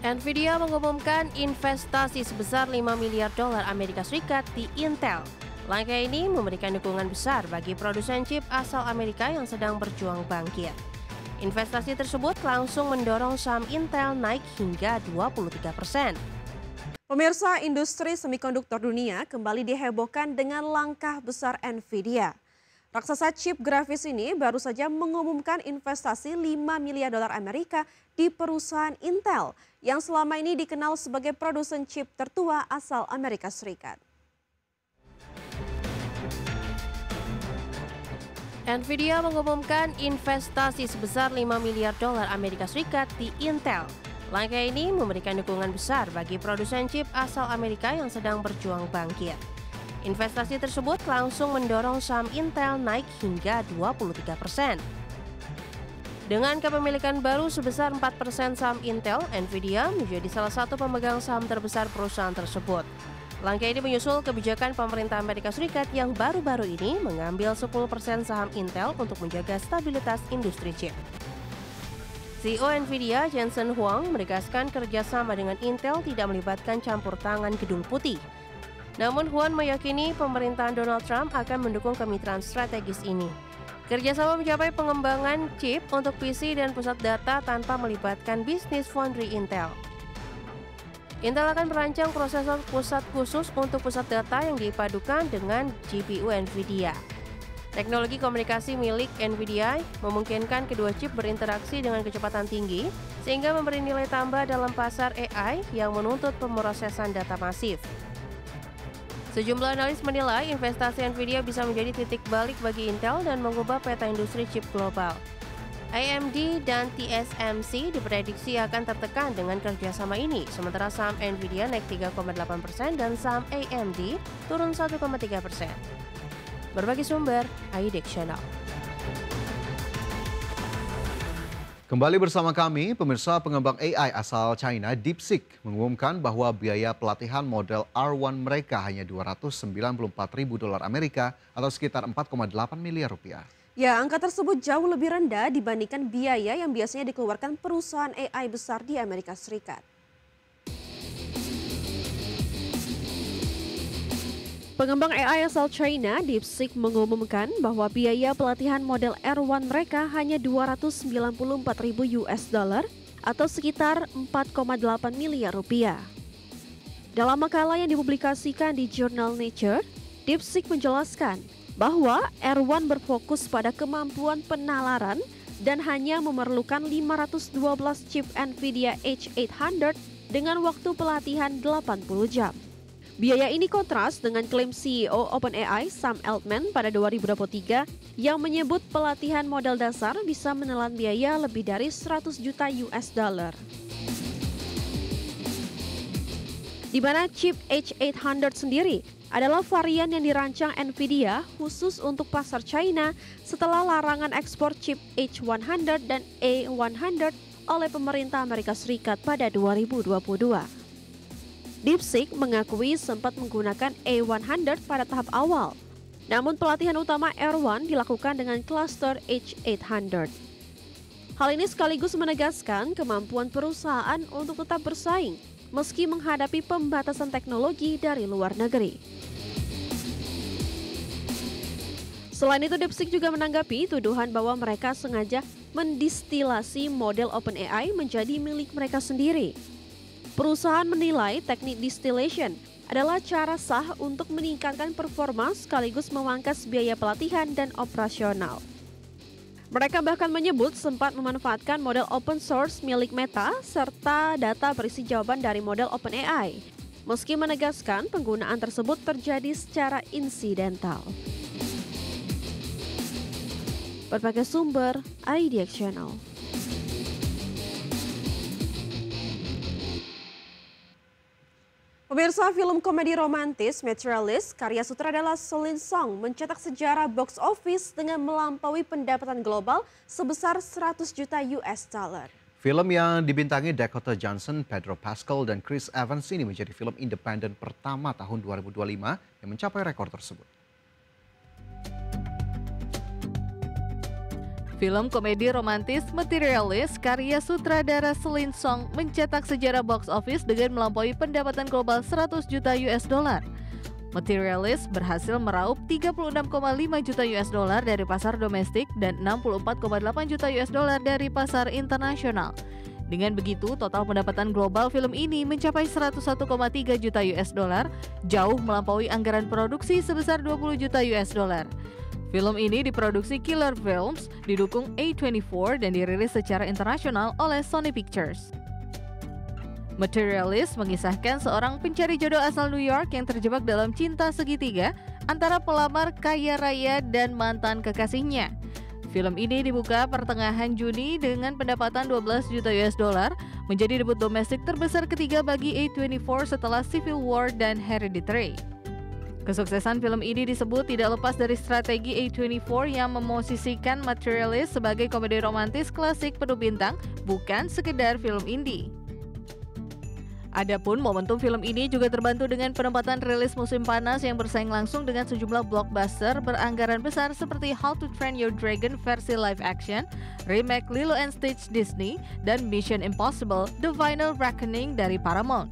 Nvidia mengumumkan investasi sebesar 5 miliar dolar Amerika Serikat di Intel. Langkah ini memberikan dukungan besar bagi produsen chip asal Amerika yang sedang berjuang bangkit. Investasi tersebut langsung mendorong saham Intel naik hingga 23%. Pemirsa, industri semikonduktor dunia kembali dihebohkan dengan langkah besar Nvidia. Raksasa chip grafis ini baru saja mengumumkan investasi 5 miliar dolar Amerika di perusahaan Intel yang selama ini dikenal sebagai produsen chip tertua asal Amerika Serikat. Nvidia mengumumkan investasi sebesar 5 miliar dolar Amerika Serikat di Intel. Langkah ini memberikan dukungan besar bagi produsen chip asal Amerika yang sedang berjuang bangkit. Investasi tersebut langsung mendorong saham Intel naik hingga 23%. Dengan kepemilikan baru sebesar 4% saham Intel, Nvidia menjadi salah satu pemegang saham terbesar perusahaan tersebut. Langkah ini menyusul kebijakan pemerintah Amerika Serikat yang baru-baru ini mengambil 10% saham Intel untuk menjaga stabilitas industri chip. CEO Nvidia, Jensen Huang, menegaskan kerjasama dengan Intel tidak melibatkan campur tangan Gedung Putih. Namun Huang meyakini pemerintahan Donald Trump akan mendukung kemitraan strategis ini. Kerjasama mencapai pengembangan chip untuk PC dan pusat data tanpa melibatkan bisnis foundry Intel. Intel akan merancang prosesor pusat khusus untuk pusat data yang dipadukan dengan GPU Nvidia. Teknologi komunikasi milik Nvidia memungkinkan kedua chip berinteraksi dengan kecepatan tinggi, sehingga memberi nilai tambah dalam pasar AI yang menuntut pemrosesan data masif. Sejumlah analis menilai investasi Nvidia bisa menjadi titik balik bagi Intel dan mengubah peta industri chip global. AMD dan TSMC diprediksi akan tertekan dengan kerjasama ini, sementara saham Nvidia naik 3,8% dan saham AMD turun 1,3%. Berbagi sumber, IDX Channel. Kembali bersama kami, pemirsa. Pengembang AI asal China DeepSeek mengumumkan bahwa biaya pelatihan model R1 mereka hanya 294 ribu dolar Amerika atau sekitar 4,8 miliar rupiah. Ya, angka tersebut jauh lebih rendah dibandingkan biaya yang biasanya dikeluarkan perusahaan AI besar di Amerika Serikat. Pengembang AI asal China, DeepSeek mengumumkan bahwa biaya pelatihan model R1 mereka hanya 294 ribu US dollar atau sekitar 4,8 miliar rupiah. Dalam makalah yang dipublikasikan di jurnal Nature, DeepSeek menjelaskan bahwa R1 berfokus pada kemampuan penalaran dan hanya memerlukan 512 chip Nvidia H800 dengan waktu pelatihan 80 jam. Biaya ini kontras dengan klaim CEO OpenAI Sam Altman pada 2023 yang menyebut pelatihan model dasar bisa menelan biaya lebih dari 100 juta US dollar. Di mana chip H800 sendiri adalah varian yang dirancang Nvidia khusus untuk pasar China setelah larangan ekspor chip H100 dan A100 oleh pemerintah Amerika Serikat pada 2022. DeepSeek mengakui sempat menggunakan A100 pada tahap awal, namun pelatihan utama R1 dilakukan dengan cluster H800. Hal ini sekaligus menegaskan kemampuan perusahaan untuk tetap bersaing meski menghadapi pembatasan teknologi dari luar negeri. Selain itu, DeepSeek juga menanggapi tuduhan bahwa mereka sengaja mendistilasi model OpenAI menjadi milik mereka sendiri. Perusahaan menilai teknik distillation adalah cara sah untuk meningkatkan performa sekaligus memangkas biaya pelatihan dan operasional. Mereka bahkan menyebut sempat memanfaatkan model open source milik Meta serta data berisi jawaban dari model OpenAI, meski menegaskan penggunaan tersebut terjadi secara insidental. Berbagai sumber, IDX Channel. Pemirsa, film komedi romantis Materialist karya sutradara Celine Song mencetak sejarah box office dengan melampaui pendapatan global sebesar 100 juta US dollar. Film yang dibintangi Dakota Johnson, Pedro Pascal, dan Chris Evans ini menjadi film independen pertama tahun 2025 yang mencapai rekor tersebut. Film komedi romantis Materialist karya sutradara Celine Song mencetak sejarah box office dengan melampaui pendapatan global 100 juta US dollar. Materialist berhasil meraup 36,5 juta US dollar dari pasar domestik dan 64,8 juta US dollar dari pasar internasional. Dengan begitu, total pendapatan global film ini mencapai 101,3 juta US dollar, jauh melampaui anggaran produksi sebesar 20 juta US dollar. Film ini diproduksi Killer Films, didukung A24 dan dirilis secara internasional oleh Sony Pictures. Materialist mengisahkan seorang pencari jodoh asal New York yang terjebak dalam cinta segitiga antara pelamar kaya raya dan mantan kekasihnya. Film ini dibuka pertengahan Juni dengan pendapatan 12 juta US dollar, menjadi debut domestik terbesar ketiga bagi A24 setelah Civil War dan Hereditary. Kesuksesan film ini disebut tidak lepas dari strategi A24 yang memosisikan Materialist sebagai komedi romantis klasik penuh bintang, bukan sekedar film indie. Adapun momentum film ini juga terbantu dengan penempatan rilis musim panas yang bersaing langsung dengan sejumlah blockbuster beranggaran besar seperti How to Train Your Dragon versi live action, remake Lilo and Stitch Disney, dan Mission Impossible: The Final Reckoning dari Paramount.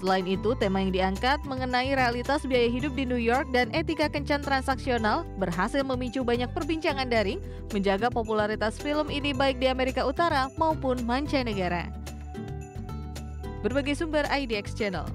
Selain itu, tema yang diangkat mengenai realitas biaya hidup di New York dan etika kencan transaksional berhasil memicu banyak perbincangan daring, menjaga popularitas film ini baik di Amerika Utara maupun mancanegara. Berbagai sumber IDX Channel.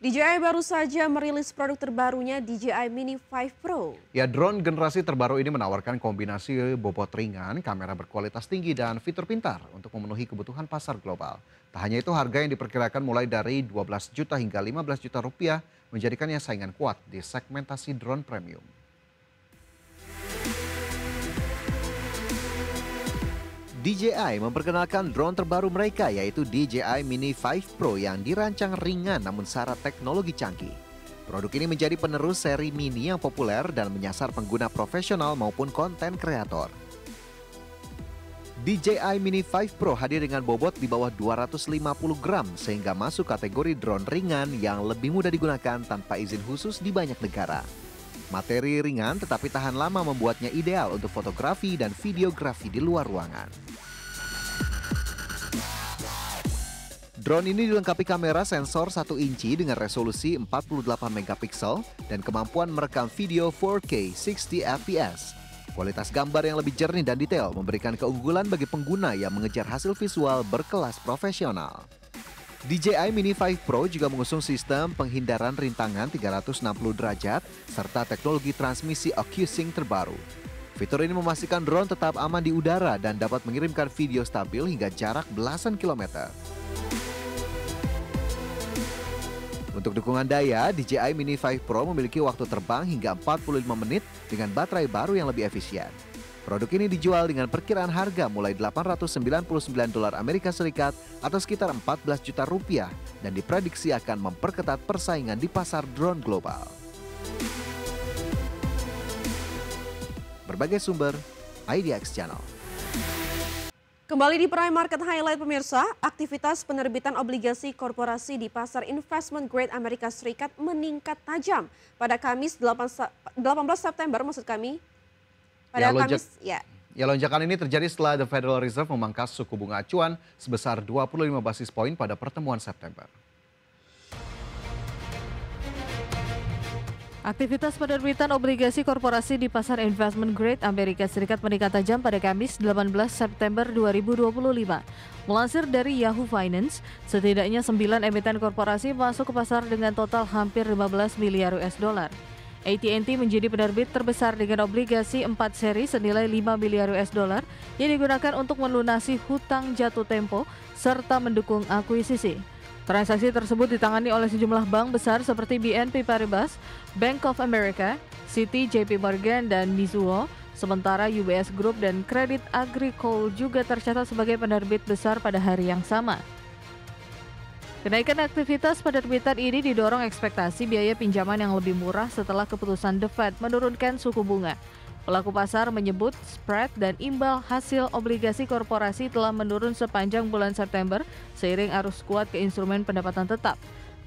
DJI baru saja merilis produk terbarunya DJI Mini 5 Pro. Ya, drone generasi terbaru ini menawarkan kombinasi bobot ringan, kamera berkualitas tinggi, dan fitur pintar untuk memenuhi kebutuhan pasar global. Tak hanya itu, harga yang diperkirakan mulai dari 12 juta hingga 15 juta rupiah menjadikannya saingan kuat di segmentasi drone premium. DJI memperkenalkan drone terbaru mereka, yaitu DJI Mini 5 Pro yang dirancang ringan namun syarat teknologi canggih. Produk ini menjadi penerus seri Mini yang populer dan menyasar pengguna profesional maupun konten kreator. DJI Mini 5 Pro hadir dengan bobot di bawah 250 gram sehingga masuk kategori drone ringan yang lebih mudah digunakan tanpa izin khusus di banyak negara. Materi ringan tetapi tahan lama membuatnya ideal untuk fotografi dan videografi di luar ruangan. Drone ini dilengkapi kamera sensor 1 inci dengan resolusi 48 megapiksel dan kemampuan merekam video 4K 60 fps. Kualitas gambar yang lebih jernih dan detail memberikan keunggulan bagi pengguna yang mengejar hasil visual berkelas profesional. DJI Mini 5 Pro juga mengusung sistem penghindaran rintangan 360 derajat serta teknologi transmisi OcuSync terbaru. Fitur ini memastikan drone tetap aman di udara dan dapat mengirimkan video stabil hingga jarak belasan kilometer. Untuk dukungan daya, DJI Mini 5 Pro memiliki waktu terbang hingga 45 menit dengan baterai baru yang lebih efisien. Produk ini dijual dengan perkiraan harga mulai $899 Amerika Serikat atau sekitar 14 juta rupiah dan diprediksi akan memperketat persaingan di pasar drone global. Berbagai sumber, IDX Channel. Kembali di Prime Market Highlight pemirsa, aktivitas penerbitan obligasi korporasi di pasar investment grade Amerika Serikat meningkat tajam pada Kamis 18 September maksud kami. Pada Kamis, ya. Lonjakan ini terjadi setelah The Federal Reserve memangkas suku bunga acuan sebesar 25 basis poin pada pertemuan September. Aktivitas penerbitan obligasi korporasi di pasar investment grade Amerika Serikat meningkat tajam pada Kamis 18 September 2025. Melansir dari Yahoo Finance, setidaknya 9 emiten korporasi masuk ke pasar dengan total hampir 15 miliar US dollar. AT&T menjadi penerbit terbesar dengan obligasi 4 seri senilai 5 miliar US dollar yang digunakan untuk melunasi hutang jatuh tempo serta mendukung akuisisi. Transaksi tersebut ditangani oleh sejumlah bank besar seperti BNP Paribas, Bank of America, Citi, JP Morgan, dan Mizuho. Sementara UBS Group dan Credit Agricole juga tercatat sebagai penerbit besar pada hari yang sama. Kenaikan aktivitas penerbitan ini didorong ekspektasi biaya pinjaman yang lebih murah setelah keputusan The Fed menurunkan suku bunga. Pelaku pasar menyebut spread dan imbal hasil obligasi korporasi telah menurun sepanjang bulan September seiring arus kuat ke instrumen pendapatan tetap.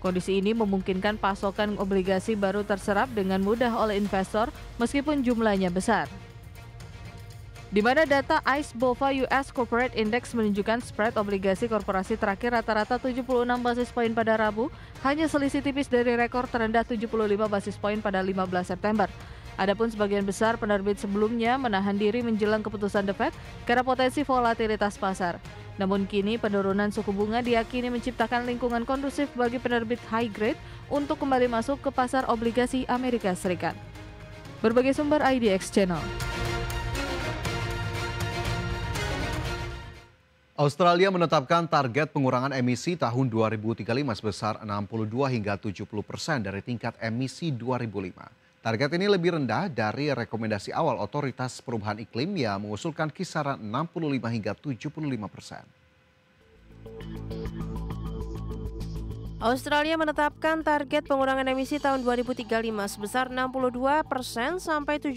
Kondisi ini memungkinkan pasokan obligasi baru terserap dengan mudah oleh investor meskipun jumlahnya besar. Di mana data ICE BOFA US Corporate Index menunjukkan spread obligasi korporasi terakhir rata-rata 76 basis poin pada Rabu, hanya selisih tipis dari rekor terendah 75 basis poin pada 15 September. Adapun sebagian besar penerbit sebelumnya menahan diri menjelang keputusan The Fed karena potensi volatilitas pasar. Namun kini penurunan suku bunga diyakini menciptakan lingkungan kondusif bagi penerbit high grade untuk kembali masuk ke pasar obligasi Amerika Serikat. Berbagai sumber IDX Channel. Australia menetapkan target pengurangan emisi tahun 2035 sebesar 62 hingga 70% dari tingkat emisi 2005. Target ini lebih rendah dari rekomendasi awal Otoritas Perubahan Iklim yang mengusulkan kisaran 65 hingga 75%. Australia menetapkan target pengurangan emisi tahun 2035 sebesar 62% sampai 70%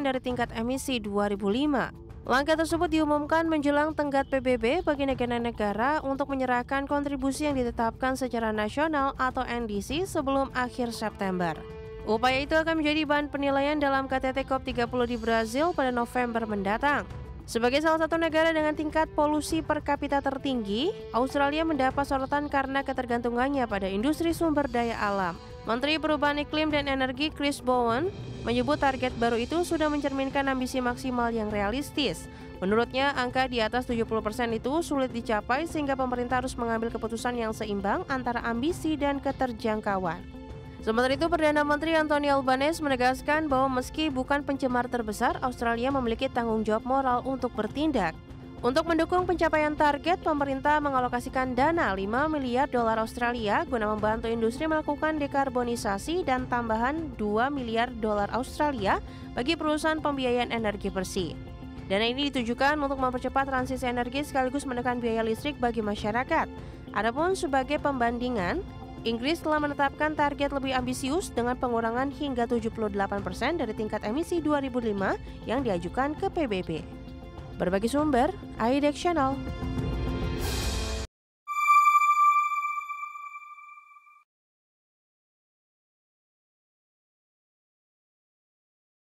dari tingkat emisi 2005. Langkah tersebut diumumkan menjelang tenggat PBB bagi negara-negara untuk menyerahkan kontribusi yang ditetapkan secara nasional atau NDC sebelum akhir September. Upaya itu akan menjadi bahan penilaian dalam KTT COP30 di Brazil pada November mendatang. Sebagai salah satu negara dengan tingkat polusi per kapita tertinggi, Australia mendapat sorotan karena ketergantungannya pada industri sumber daya alam. Menteri Perubahan Iklim dan Energi Chris Bowen menyebut target baru itu sudah mencerminkan ambisi maksimal yang realistis. Menurutnya, angka di atas 70% itu sulit dicapai sehingga pemerintah harus mengambil keputusan yang seimbang antara ambisi dan keterjangkauan. Sementara itu, Perdana Menteri Anthony Albanese menegaskan bahwa meski bukan pencemar terbesar, Australia memiliki tanggung jawab moral untuk bertindak. Untuk mendukung pencapaian target, pemerintah mengalokasikan dana 5 miliar dolar Australia guna membantu industri melakukan dekarbonisasi dan tambahan 2 miliar dolar Australia bagi perusahaan pembiayaan energi bersih. Dana ini ditujukan untuk mempercepat transisi energi sekaligus menekan biaya listrik bagi masyarakat. Adapun sebagai pembandingan, Inggris telah menetapkan target lebih ambisius dengan pengurangan hingga 78% dari tingkat emisi 2005 yang diajukan ke PBB. Berbagi sumber, IDX Channel.